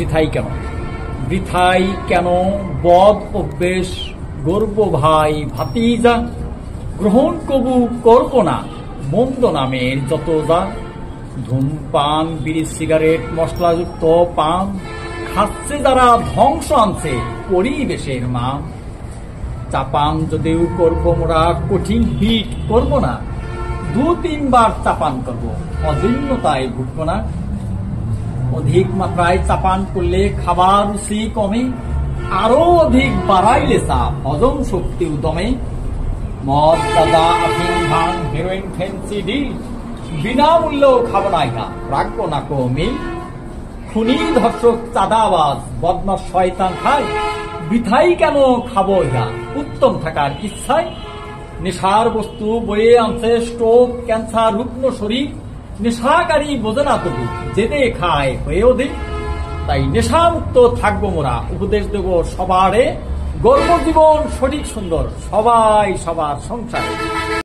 বৃথাই কেন বৃথাই কেন বদ অভ্যেস গর্ব ভাই ভাতিজা গ্রহণ কবু করব না মন্দ নামের যত যা ধূমপান বিড়ি সিগারেট মশলাযুক্ত পান খাচ্ছে যারা ধ্বংস আনছে পরিবেশের মান চাপান যদিও করব মোরা কঠিন হিট করব না 2-3 বার চাপান করব অজীর্ণতায় ভুগব না অধিক মাত্রায় চাপান করলে খাবার রুচি কমে আরো অধিক বাড়াইলে চাপ হজম শক্তিও দমে মদ গাঁজা আফিম ভাং হেরোইন ফেন্সি ডিল বিনামূল্যেও খাবো না ইহা রাখবো না কো মিল খুনি ধর্ষক চাঁদাবাজ বদমাশ শয়তান খায় বৃথাই কেন খাবো ইহা উত্তম থাকার ইচ্ছায় নেশার বস্তু বয়ে আনছে স্ট্রোক ক্যান্সার রুগ্ন শরীর নেশাকারী বোঝে না তবু যেতে খায় হয়ে অধিক তাই নেশামুক্ত থাকবো মোরা উপদেশ দেব সবারে গর্ব জীবন সঠিক সুন্দর সবাই সবার সংসারে।